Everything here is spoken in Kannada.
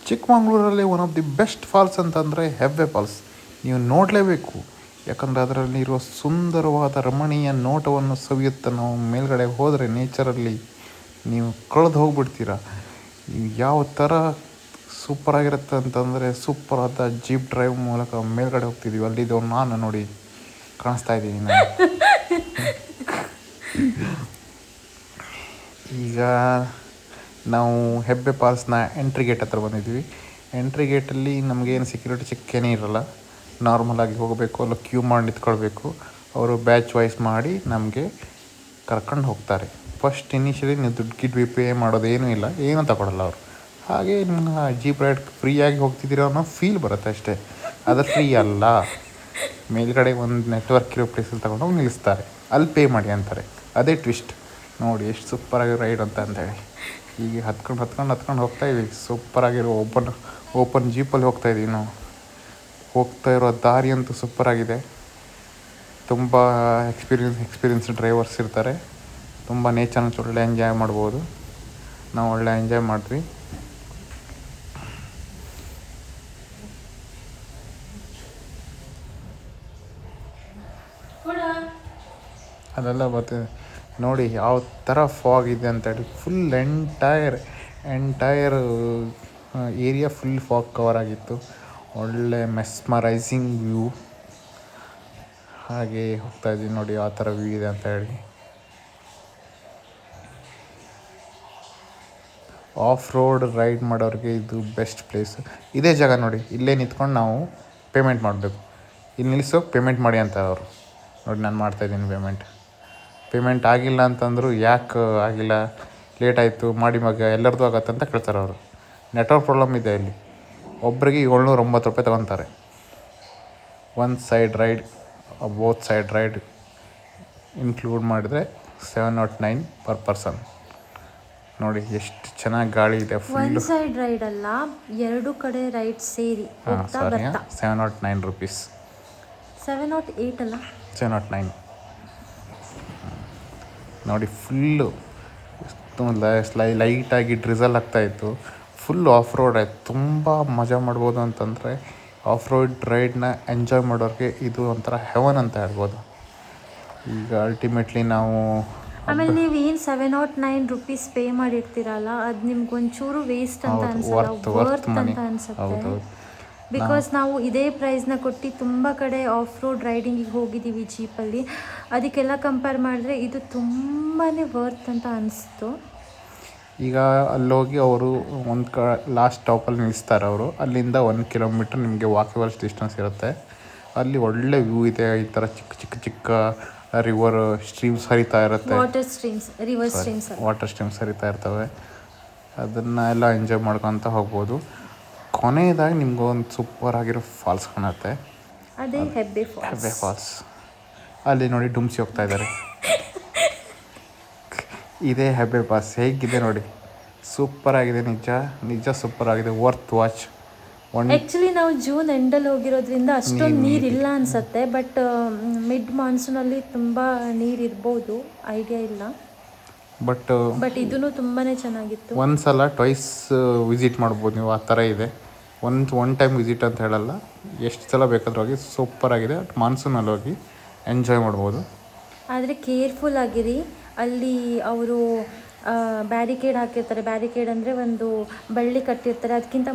ಚಿಕ್ಕಮಂಗ್ಳೂರಲ್ಲಿ one of the best falls ಅಂತಂದರೆ ಹೆಬ್ಬೆ ಫಾಲ್ಸ್. ನೀವು ನೋಡಲೇಬೇಕು, ಯಾಕಂದರೆ ಅದರಲ್ಲಿರುವ ಸುಂದರವಾದ ರಮಣೀಯ ನೋಟವನ್ನು ಸವಿಯುತ್ತಾ ನಾವು ಮೇಲ್ಗಡೆ ಹೋದರೆ ನೇಚರಲ್ಲಿ ನೀವು ಕಳೆದು ಹೋಗ್ಬಿಡ್ತೀರ. ಯಾವ ಥರ ಸೂಪರಾಗಿರುತ್ತೆ ಅಂತಂದರೆ, ಸೂಪರಾದ ಜೀಪ್ ಡ್ರೈವ್ ಮೂಲಕ ಮೇಲ್ಗಡೆ ಹೋಗ್ತಿದ್ದೀವಿ. ಅಲ್ಲಿದ್ದು ನಾನು ನೋಡಿ ಕಾಣಿಸ್ತಾ ಇದ್ದೀನಿ ನಾನು. ಈಗ ನಾವು ಹೆಬ್ಬೆ ಫಾಲ್ಸ್ನ ಎಂಟ್ರಿ ಗೇಟ್ ಹತ್ರ ಬಂದಿದ್ವಿ. ಎಂಟ್ರಿ ಗೇಟಲ್ಲಿ ನಮಗೇನು ಸೆಕ್ಯೂರಿಟಿ ಚೆಕ್ಕೇನೇ ಇರೋಲ್ಲ. ನಾರ್ಮಲಾಗಿ ಹೋಗಬೇಕು, ಅಲ್ಲ ಕ್ಯೂ ಮಾಡಿ ನಿಂತ್ಕೊಳ್ಬೇಕು. ಅವರು ಬ್ಯಾಚ್ ವೈಸ್ ಮಾಡಿ ನಮಗೆ ಕರ್ಕೊಂಡು ಹೋಗ್ತಾರೆ. ಫಸ್ಟ್ ಇನಿಷಿಯಲಿ ನೀವು ದುಡ್ಡು ಪೇ ಮಾಡೋದೇನೂ ಇಲ್ಲ, ಏನೂ ತಗೊಳ್ಳಲ್ಲ ಅವರು. ಹಾಗೆ ನಿಮ್ಗೆ ಜೀಪ್ ರೈಡ್ ಫ್ರೀಯಾಗಿ ಹೋಗ್ತಿದ್ದೀರೋ ಅನ್ನೋ ಫೀಲ್ ಬರುತ್ತೆ ಅಷ್ಟೇ. ಅದು ಫ್ರೀ ಅಲ್ಲ. ಮೇಲ್ಗಡೆ ಒಂದು ನೆಟ್ವರ್ಕ್ ಇರೋ ಪ್ಲೇಸಲ್ಲಿ ತಗೊಂಡೋಗಿ ನಿಲ್ಲಿಸ್ತಾರೆ, ಅಲ್ಲಿ ಪೇ ಮಾಡಿ ಅಂತಾರೆ. ಅದೇ ಟ್ವಿಸ್ಟ್. ನೋಡಿ ಎಷ್ಟು ಸೂಪರಾಗಿರೋ ರೈಡ್ ಅಂತೇಳಿ. ಹೀಗೆ ಹತ್ಕೊಂಡು ಹೋಗ್ತಾಯಿದ್ದೀವಿ. ಸೂಪರಾಗಿರೋ ಓಪನ್ ಜೀಪಲ್ಲಿ ಹೋಗ್ತಾಯಿದ್ದೀವಿ ನಾವು. ಹೋಗ್ತಾ ಇರೋ ದಾರಿ ಅಂತೂ ಸೂಪರಾಗಿದೆ. ತುಂಬ ಎಕ್ಸ್ಪೀರಿಯನ್ಸ್ ಡ್ರೈವರ್ಸ್ ಇರ್ತಾರೆ. ತುಂಬ ನೇಚರ್ನ ಒಳ್ಳೆ ಎಂಜಾಯ್ ಮಾಡ್ಬೋದು. ನಾವು ಒಳ್ಳೆ ಎಂಜಾಯ್ ಮಾಡಿದ್ವಿ. ಅದೆಲ್ಲ ಬರ್ತಿದೆ ನೋಡಿ ಯಾವ ಥರ ಫಾಗ್ ಇದೆ ಅಂತೇಳಿ. Full entire area full fog cover ಆಗಿತ್ತು. ಒಳ್ಳೆ ಮೆಸ್ಮರೈಸಿಂಗ್ ವ್ಯೂ. ಹಾಗೆ ಹೋಗ್ತಾಯಿದ್ವಿ ನೋಡಿ ಯಾವ ಥರ ವ್ಯೂ ಇದೆ ಅಂತ ಹೇಳಿ. ಆಫ್ ರೋಡ್ ರೈಡ್ ಮಾಡೋರಿಗೆ ಇದು ಬೆಸ್ಟ್ ಪ್ಲೇಸ್. ಇದೇ ಜಾಗ ನೋಡಿ, ಇಲ್ಲೇ ನಿಂತ್ಕೊಂಡು ನಾವು ಪೇಮೆಂಟ್ ಮಾಡಬೇಕು. ಇಲ್ಲಿ ನಿಲ್ಲಿಸೋಕೆ ಪೇಮೆಂಟ್ ಮಾಡಿ ಅಂತ ಅವರು. ನೋಡಿ ನಾನು ಮಾಡ್ತಾಯಿದ್ದೀನಿ ಪೇಮೆಂಟ್ ಆಗಿಲ್ಲ ಅಂತಂದರು, ಯಾಕೆ ಆಗಿಲ್ಲ, ಲೇಟ್ ಆಯಿತು ಮಾಡಿ ಮಗ ಎಲ್ಲರದ್ದು ಆಗತ್ತೆ ಅಂತ ಕೇಳ್ತಾರೆ ಅವರು. ನೆಟ್ವರ್ಕ್ ಪ್ರಾಬ್ಲಮ್ ಇದೆ ಇಲ್ಲಿ. ಒಬ್ಬರಿಗೆ 790 ರೂಪಾಯಿ ತಗೊತಾರೆ. ಒಂದು side ride, both side ride include ಮಾಡಿದರೆ 709 ಪರ್ ಪರ್ಸನ್. ನೋಡಿ ಎಷ್ಟು ಚೆನ್ನಾಗಿ ಗಾಳಿ ಇದೆ. ಫುಲ್ ಸೈಡ್ ರೈಡ್ ಅಲ್ಲ, ಎರಡು ಕಡೆ ರೈಡ್ ಸೇರಿ 709 ರುಪೀಸ್. 708 ಅಲ್ಲ, 709. ನೋಡಿ ಫುಲ್ಲು ಲೈಟಾಗಿ ಡ್ರಿಸಲ್ ಆಗ್ತಾಯಿತ್ತು. ಫುಲ್ ಆಫ್ ರೋಡ್ ಆಯಿತು. ತುಂಬ ಮಜಾ ಮಾಡ್ಬೋದು ಅಂತಂದರೆ ಆಫ್ ರೋಡ್ ರೈಡ್ನ ಎಂಜಾಯ್ ಮಾಡೋರಿಗೆ ಇದು ಒಂಥರ ಹೆವನ್ ಅಂತ ಹೇಳ್ಬೋದು. ಈಗ ಅಲ್ಟಿಮೇಟ್ಲಿ ನಾವು ಆಮೇಲೆ ನೀವು ಏನು 709 ರುಪೀಸ್ ಪೇ ಮಾಡಿರ್ತೀರಲ್ಲ, ಅದು ನಿಮ್ಗೆ ಒಂಚೂರು ವೇಸ್ಟ್ ಅಂತ ಅನ್ಸಲ್ಲ, ವರ್ತ್ ಅಂತ ಅನ್ಸುತ್ತೆ. ಬಿಕಾಸ್ ನಾವು ಇದೇ ಪ್ರೈಸ್ನ ಕೊಟ್ಟು ತುಂಬ ಕಡೆ ಆಫ್ ರೋಡ್ ರೈಡಿಂಗಿಗೆ ಹೋಗಿದ್ದೀವಿ ಜೀಪಲ್ಲಿ. ಅದಕ್ಕೆಲ್ಲ ಕಂಪೇರ್ ಮಾಡಿದ್ರೆ ಇದು ತುಂಬಾ ವರ್ತ್ ಅಂತ ಅನಿಸ್ತು. ಈಗ ಅಲ್ಲೋಗಿ ಅವರು ಲಾಸ್ಟ್ ಸ್ಟಾಪಲ್ಲಿ ನಿಲ್ಲಿಸ್ತಾರೆ ಅವರು. ಅಲ್ಲಿಂದ 1 ಕಿಲೋಮೀಟ್ರ್ ನಿಮಗೆ ವಾಕೇಬಲ್ ಡಿಸ್ಟೆನ್ಸ್ ಇರುತ್ತೆ. ಅಲ್ಲಿ ಒಳ್ಳೆ ವ್ಯೂ ಇದೆ. ಈ ಥರ ಚಿಕ್ಕ ರಿವರ್ ಸ್ಟ್ರೀಮ್ಸ್ ಹರಿತಾ ಇರುತ್ತೆ. ವಾಟರ್ ಸ್ಟ್ರೀಮ್ಸ್ ಹರಿತಾ ಇರ್ತವೆ. ಅದನ್ನು ಎಲ್ಲ ಎಂಜಾಯ್ ಮಾಡ್ಕೊತ ಹೋಗ್ಬೋದು. ಕೊನೆಯದಾಗಿ ನಿಮ್ಗೊಂದು ಸೂಪರ್ ಆಗಿರೋ ಫಾಲ್ಸ್ ಕಾಣುತ್ತೆ. ಅದೇ ಹೆಬ್ಬೆ ಫಾಲ್ಸ್. ಅಲ್ಲಿ ನೋಡಿ ಡುಮ್ಸಿ ಹೋಗ್ತಾ ಇದ್ದಾರೆ. ಇದೇ ಹೆಬ್ಬೆ ಫಾಲ್ಸ್. ಹೇಗಿದೆ ನೋಡಿ, ಸೂಪರ್ ಆಗಿದೆ. ನಿಜ ಸೂಪರ್ ಆಗಿದೆ. Worth watch. ಆ್ಯಕ್ಚುಲಿ ನಾವು ಜೂನ್ ಎಂಡಲ್ಲಿ ಹೋಗಿರೋದ್ರಿಂದ ಅಷ್ಟೊಂದು ನೀರಿಲ್ಲ ಅನಿಸುತ್ತೆ. ಬಟ್ ಮಿಡ್ ಮಾನ್ಸೂನಲ್ಲಿ ತುಂಬ ನೀರಿರ್ಬೋದು, ಐಡಿಯಾ ಇಲ್ಲ. ಬಟ್ ಇದೂ ತುಂಬಾ ಚೆನ್ನಾಗಿತ್ತು. ಒಂದ್ಸಲ ಟ್ವೈಸ್ ವಿಸಿಟ್ ಮಾಡ್ಬೋದು ನೀವು. ಆ ಥರ ಇದೆ. ಒನ್ ಟೈಮ್ ವಿಸಿಟ್ ಅಂತ ಹೇಳಲ್ಲ, ಎಷ್ಟು ಸಲ ಬೇಕಾದ್ರೂ ಹೋಗಿ. ಸೂಪರ್ ಆಗಿದೆ. ಮಾನ್ಸೂನಲ್ಲಿ ಹೋಗಿ ಎಂಜಾಯ್ ಮಾಡ್ಬೋದು. ಆದರೆ ಕೇರ್ಫುಲ್ ಆಗಿರಿ. ಅಲ್ಲಿ ಅವರು ಬ್ಯಾರಿಕೇಡ್ ಹಾಕಿರ್ತಾರೆ. ಬ್ಯಾರಿಕೇಡ್ ಅಂದರೆ ಒಂದು ಬಳ್ಳಿ ಕಟ್ಟಿರ್ತಾರೆ. ಅದಕ್ಕಿಂತ